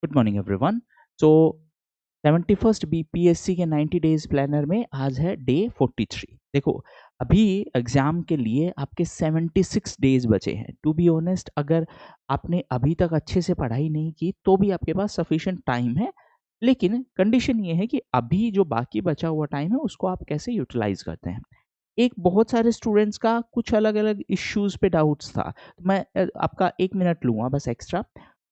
Good morning everyone. So 71st BPSC के 90 days planner में आज है डे 43। देखो, अभी एग्जाम के लिए आपके 76 डेज बचे हैं। टू बी ऑनेस्ट, अगर आपने अभी तक अच्छे से पढ़ाई नहीं की तो भी आपके पास सफिशिएंट टाइम है, लेकिन कंडीशन ये है कि अभी जो बाकी बचा हुआ टाइम है उसको आप कैसे यूटिलाइज करते हैं। एक बहुत सारे स्टूडेंट्स का कुछ अलग-अलग इश्यूज़ पे डाउट्स था। तो मैं आपका 1 मिनट लूँगा बस एक्स्ट्रा।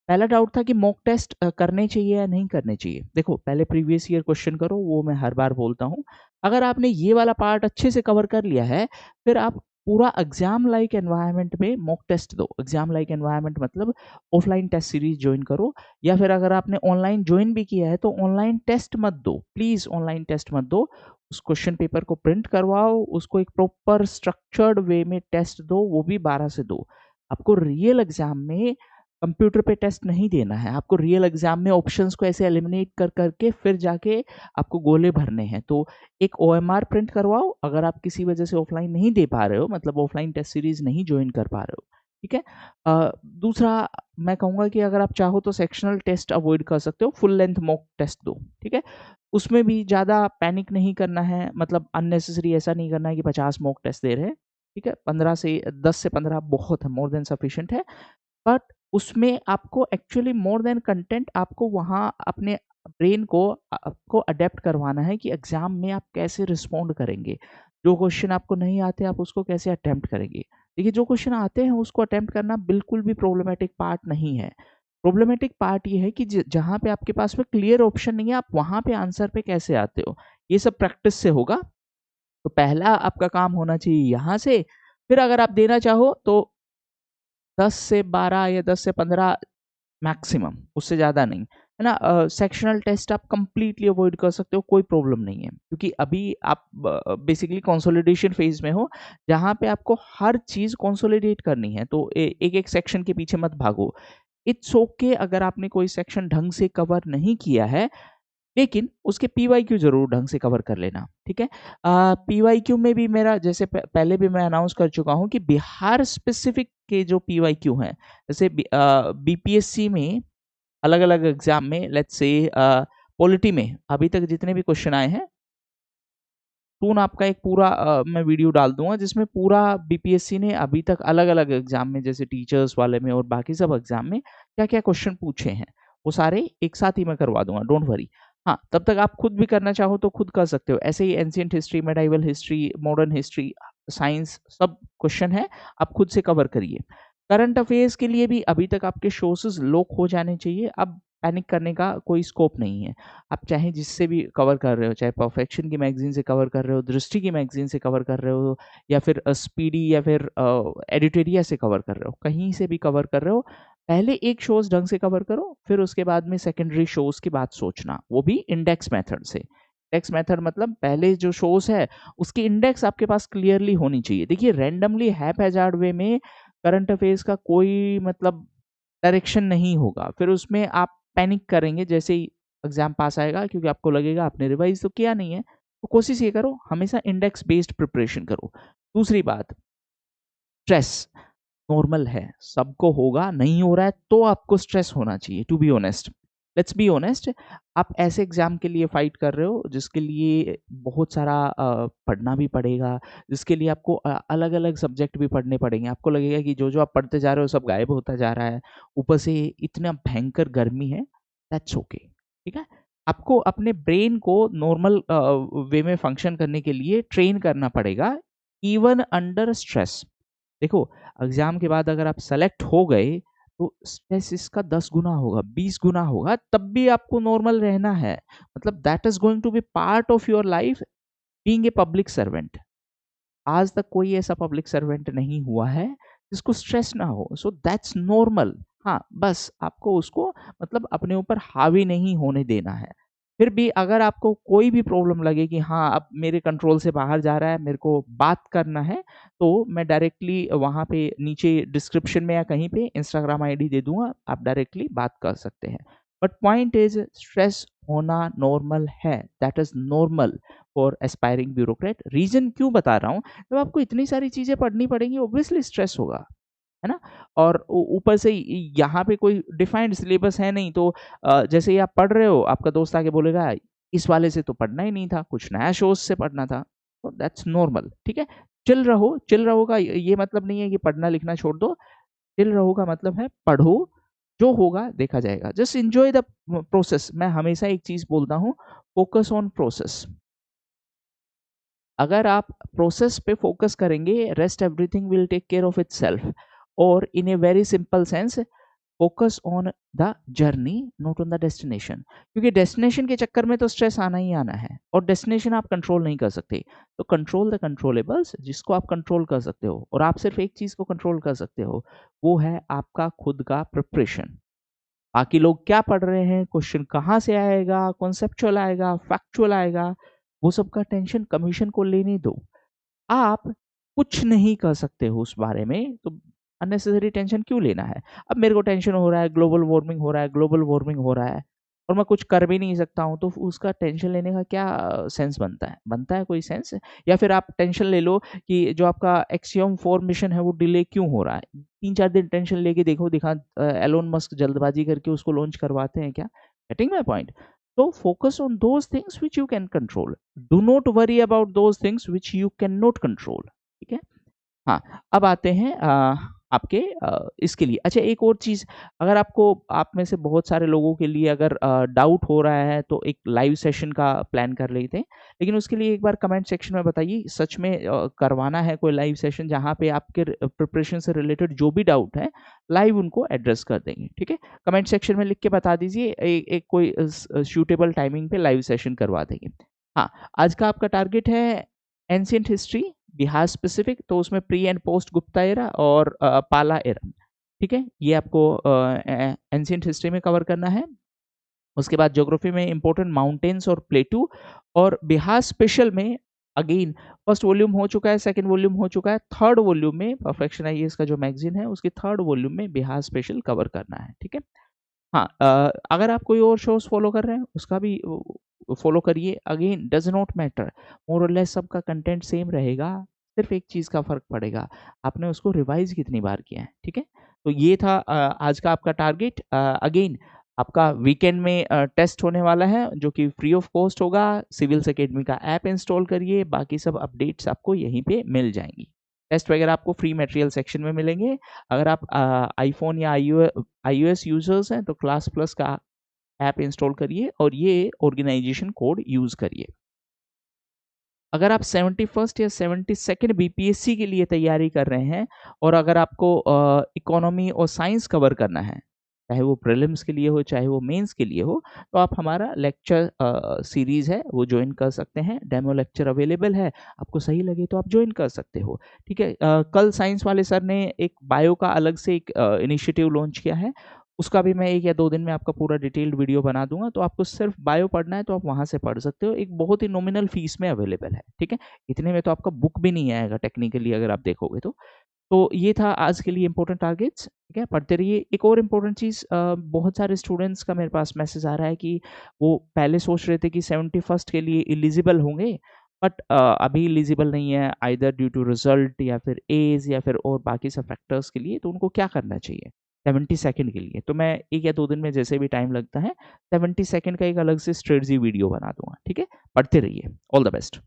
पहला डाउट था कि मॉक टेस्ट करने चाहिए या नहीं करने चाहिए? देखो, पहले प्रीवियस ईयर क्वेश्चन करो, वो मैं हर बार बोलता हूँ। अगर आपने ये वाला पार्ट अच्छे से कवर कर लिया है, फिर आप पूरा एग्ज़ाम लाइक एनवायरनमेंट में मॉक टेस्ट दो। एग्ज़ाम लाइक एनवायरनमेंट मतलब ऑफलाइन टेस्ट सीरीज़ जॉइन करो, या फिर अगर आपने ऑनलाइन जॉइन भी किया है तो ऑनलाइन टेस्ट मत दो। प्लीज़ ऑनलाइन टेस्ट मत दो। उस क्वेश्चन पेपर को प्रिंट करवाओ, उसको एक प्रॉपर स्ट्रक्चर्ड वे में टेस्ट दो, वो भी 12 से 2। आपको रियल एग्जाम में कंप्यूटर पे टेस्ट नहीं देना है, आपको रियल एग्जाम में ऑप्शंस को ऐसे एलिमिनेट कर करके फिर जाके आपको गोले भरने हैं। तो एक ओएमआर प्रिंट करवाओ, अगर आप किसी वजह से ऑफलाइन नहीं दे पा रहे हो, मतलब ऑफलाइन टेस्ट सीरीज नहीं ज्वाइन कर पा रहे हो, ठीक है। दूसरा, मैं कहूँगा कि अगर आप चाहो तो सेक्शनल टेस्ट अवॉइड कर सकते हो, फुल लेंथ मॉक टेस्ट दो, ठीक है। उसमें भी ज़्यादा पैनिक नहीं करना है, मतलब अननेसेसरी ऐसा नहीं करना है कि 50 मॉक टेस्ट दे रहे हैं, ठीक है। 15 से 10 से 15 बहुत है, मोर देन सफिशिएंट है। बट उसमें आपको एक्चुअली मोर देन कंटेंट, आपको वहाँ अपने ब्रेन को आपको अडेप्ट करवाना है कि एग्जाम में आप कैसे रिस्पॉन्ड करेंगे। जो क्वेश्चन आपको नहीं आते आप उसको कैसे अटेम्प्ट करेंगे। देखिए, जो क्वेश्चन आते हैं उसको अटेम्प्ट करना बिल्कुल भी प्रॉब्लमेटिक पार्ट नहीं है। प्रॉब्लमेटिक पार्ट ये है कि जहाँ पे आपके पास में क्लियर ऑप्शन नहीं है, आप वहाँ पे आंसर पे कैसे आते हो। ये सब प्रैक्टिस से होगा। तो पहला आपका काम होना चाहिए यहाँ से। फिर अगर आप देना चाहो तो 10 से 12 या 10 से 15 मैक्सिमम, उससे ज़्यादा नहीं, है ना। सेक्शनल टेस्ट आप कंप्लीटली अवॉइड कर सकते हो, कोई प्रॉब्लम नहीं है, क्योंकि अभी आप बेसिकली कंसोलिडेशन फेज में हो, जहाँ पे आपको हर चीज़ कंसोलिडेट करनी है। तो एक एक सेक्शन के पीछे मत भागो। इट्स ओके अगर आपने कोई सेक्शन ढंग से कवर नहीं किया है, लेकिन उसके पीवाईक्यू ज़रूर ढंग से कवर कर लेना, ठीक है। पीवाईक्यू में भी मेरा, जैसे पहले भी मैं अनाउंस कर चुका हूँ कि बिहार स्पेसिफिक के जो पीवाईक्यू हैं, जैसे बीपीएससी में अलग-अलग एग्ज़ाम में, लेट्स से पॉलिटी में अभी तक जितने भी क्वेश्चन आए हैं, टून आपका एक पूरा मैं वीडियो डाल दूँगा जिसमें पूरा बीपीएससी ने अभी तक अलग-अलग एग्ज़ाम में, जैसे टीचर्स वाले में और बाकी सब एग्ज़ाम में क्या-क्या क्वेश्चन पूछे हैं, वो सारे एक साथ ही मैं करवा दूँगा, डोंट वरी। हाँ, तब तक आप खुद भी करना चाहो तो खुद कर सकते हो। ऐसे ही ancient history, medieval history, modern history, science, सब क्वेश्चन है, आप खुद से कवर करिए। करंट अफेयर्स के लिए भी अभी तक आपके सोर्सेज़ लॉक हो जाने चाहिए, अब पैनिक करने का कोई स्कोप नहीं है। आप चाहे जिससे भी कवर कर रहे हो, चाहे परफेक्शन की मैगज़ीन से कवर कर रहे हो, दृष्टि की मैगज़ीन से कवर कर रहे हो, या फिर स्पीडी, या फिर एडिटोरिया से कवर कर रहे हो, कहीं से भी कवर कर रहे हो, पहले एक शोज़ ढंग से कवर करो, फिर उसके बाद में सेकेंडरी शोज़ की बात सोचना, वो भी इंडेक्स मेथड से। इंडेक्स मेथड मतलब पहले जो शोज़ है, उसकी इंडेक्स आपके पास क्लियरली होनी चाहिए। देखिए, रैंडमली हैपहैज़ार्ड वे में करंट अफेयर्स का कोई मतलब डायरेक्शन नहीं होगा। फिर उसमें आप पैनिक करेंगे जैसे ही एग्ज़ाम पास आएगा, क्योंकि आपको लगेगा आपने रिवाइज़ तो किया नहीं है। तो कोशिश ये करो, हमेशा इंडेक्स बेस्ड प्रिपरेशन करो। दूसरी बात, स्ट्रेस नॉर्मल है, सबको होगा, नहीं हो रहा है तो आपको स्ट्रेस होना चाहिए, to be honest. Let's be honest, आप ऐसे एग्ज़ाम के लिए फाइट कर रहे हो जिसके लिए बहुत सारा पढ़ना भी पड़ेगा, जिसके लिए आपको अलग-अलग सब्जेक्ट भी पढ़ने पड़ेंगे। आपको लगेगा कि जो-जो आप पढ़ते जा रहे हो सब गायब होता जा रहा है, ऊपर से इतना भयंकर गर्मी है, दैट्स ओके, ठीक है? आपको अपने ब्रेन को नॉर्मल वे में फंक्शन करने के लिए ट्रेन करना पड़ेगा, इवन अंडर स्ट्रेस। देखो, एग्ज़ाम के बाद अगर आप सेलेक्ट हो गए, तो स्ट्रेस इसका 10 गुना होगा, 20 गुना होगा, तब भी आपको नॉर्मल रहना है। मतलब that is going to be part of your life being a public servant. आज तक कोई ऐसा पब्लिक सर्वेंट नहीं हुआ है जिसको स्ट्रेस ना हो, सो दैट्स नॉर्मल। हाँ, बस आपको उसको मतलब अपने ऊपर हावी नहीं होने देना है। फिर भी अगर आपको कोई भी प्रॉब्लम लगे कि हाँ, अब मेरे कंट्रोल से बाहर जा रहा है, मेरे को बात करना है, तो मैं डायरेक्टली वहाँ पे नीचे डिस्क्रिप्शन में या कहीं पे इंस्टाग्राम आईडी दे दूँगा, आप डायरेक्टली बात कर सकते हैं। बट पॉइंट इज़, स्ट्रेस होना नॉर्मल है, that is normal for aspiring bureaucrat. Reason क्यों बता रहा हूँ, जब आपको इतनी सारी चीज़ें पढ़नी पड़ेंगी ऑब्वियसली स्ट्रेस होगा। है ना? और ऊपर से यहाँ पे कोई डिफाइंड सिलेबस है नहीं, तो जैसे ही आप पढ़ रहे हो, आपका दोस्त आके बोलेगा इस वाले से तो पढ़ना ही नहीं था, कुछ नया सोर्स से पढ़ना था। तो दैट्स नॉर्मल, ठीक है? चिल रहो का ये मतलब नहीं है कि पढ़ना लिखना छोड़ दो। चिल रहो का मतलब है पढ़ो, जो होगा देखा जाएगा। Just enjoy the process. मैं हमेशा एक चीज़ बोलता हूँ, फोकस ऑन प्रोसेस। अगर आप प्रोसेस पे फोकस करेंगे, rest everything will take care of itself. और in a very simple sense, focus on the journey, not on the destination. क्योंकि डेस्टिनेशन के चक्कर में तो स्ट्रेस आना ही आना है, और डेस्टिनेशन आप कंट्रोल नहीं कर सकते। तो कंट्रोल द कंट्रोलेबल्स, जिसको आप कंट्रोल कर सकते हो, और आप सिर्फ एक चीज को कंट्रोल कर सकते हो, वो है आपका खुद का प्रिपरेशन। बाकी लोग क्या पढ़ रहे हैं, क्वेश्चन कहाँ से आएगा, कॉन्सेप्चुअल आएगा, फैक्चुअल आएगा, वो सब का टेंशन कमीशन को लेने दो। आप कुछ नहीं कर सकते हो उस बारे में, तो अननेसेसरी टेंशन क्यों लेना है? अब मेरे को टेंशन हो रहा है, ग्लोबल वार्मिंग हो रहा है, ग्लोबल वार्मिंग हो रहा है, और मैं कुछ कर भी नहीं सकता हूँ, तो उसका टेंशन लेने का क्या सेंस बनता है? बनता है कोई सेंस? या फिर आप टेंशन ले लो कि जो आपका एक्सियम 4 मिशन है वो डिले क्यों हो रहा है? 3-4 दिन टेंशन लेके देखो, एलोन मस्क जल्दबाजी करके उसको लॉन्च करवाते हैं क्या? Getting my point? So focus on those things which you can control. Do not worry about those things which you cannot control. ठीक है? हाँ, अब आते हैं आपके इसके लिए। अच्छा, एक और चीज़, अगर आपको, आप में से बहुत सारे लोगों के लिए अगर डाउट हो रहा है, तो एक लाइव सेशन का प्लान कर लेते हैं। लेकिन उसके लिए एक बार कमेंट सेक्शन में बताइए, सच में करवाना है कोई लाइव सेशन जहाँ पे आपके प्रिपरेशन से रिलेटेड जो भी डाउट है, लाइव उनको एड्रेस कर देंगे, ठीक है? कमेंट सेक्शन में लिख के बता दीजिए, एक कोई सूटेबल टाइमिंग पे लाइव सेशन करवा देंगे। हाँ, आज का आपका टारगेट है एंशिएंट हिस्ट्री बिहार स्पेसिफिक, तो उसमें pre and post Gupta era और पाला एरा, ठीक है? ये आपको एंशिएंट हिस्ट्री में कवर करना है। उसके बाद ज्योग्राफी में इंपॉर्टेंट माउंटेन्स और प्लेटू, और बिहार स्पेशल में अगेन फर्स्ट वॉल्यूम हो चुका है, सेकंड वॉल्यूम हो चुका है, थर्ड वॉल्यूम में परफेक्शन आईएएस का जो मैगजीन है उसकी थर्ड वॉल्यूम में बिहार स्पेशल कवर करना है, ठीक है? हाँ, अगर आप कोई और शोज़ फ़ॉलो कर रहे हैं, उसका भी फ़ॉलो करिए। अगेन डज़ नॉट मैटर, मोर और लेस सबका कंटेंट सेम रहेगा, सिर्फ़ एक चीज़ का फ़र्क पड़ेगा, आपने उसको रिवाइज़ कितनी बार किया है, ठीक है? तो ये था आज का आपका टारगेट। अगेन आपका वीकेंड में टेस्ट होने वाला है, जो कि फ्री ऑफ कॉस्ट होगा। सिविल्स अकेडमी का ऐप इंस्टॉल करिए, बाकी सब अपडेट्स आपको यहीं पे मिल जाएँगी। टेस्ट वगैरह आपको फ्री मटेरियल सेक्शन में मिलेंगे। अगर आप आईफ़ोन या iOS यूज़र्स हैं, तो क्लास प्लस का ऐप इंस्टॉल करिए और ये ऑर्गेनाइजेशन कोड यूज़ करिए। अगर आप 71st या 72nd बीपीएससी के लिए तैयारी कर रहे हैं, और अगर आपको इकोनॉमी और साइंस कवर करना है, चाहे वो प्रीलिम्स के लिए हो, चाहे वो मेंस के लिए हो, तो आप हमारा लेक्चर सीरीज़ है वो जॉइन कर सकते हैं। डेमो लेक्चर अवेलेबल है, आपको सही लगे तो आप जॉइन कर सकते हो, ठीक है? कल साइंस वाले सर ने एक बायो का अलग से एक इनिशिएटिव लॉन्च किया है, उसका भी मैं 1 या 2 दिन में आपका पूरा डिटेल्ड वीडियो बना दूँगा, तो आपको सिर्फ बायो पढ़ना है तो आप वहाँ से पढ़ सकते हो। एक बहुत ही नॉमिनल फीस में अवेलेबल है, ठीक है? इतने में तो आपका बुक भी नहीं आएगा टेक्निकली, अगर आप देखोगे तो। तो ये था आज के लिए इम्पोर्टेंट टारगेट्स, ठीक है? पढ़ते रहिए। एक और इम्पोर्टेंट चीज़, बहुत सारे स्टूडेंट्स का मेरे पास मैसेज आ रहा है कि वो पहले सोच रहे थे कि 71st के लिए एलिजिबल होंगे, बट अभी एलिजिबल नहीं है, आइदर ड्यू टू रिजल्ट या फिर एज या फिर और बाकी सब फैक्टर्स के लिए। तो उनको क्या करना चाहिए 72nd के लिए? तो मैं 1 या 2 दिन में, जैसे भी टाइम लगता है, 72nd का एक अलग से स्ट्रेटजी वीडियो बना दूँगा, ठीक है? पढ़ते रहिए। All the best.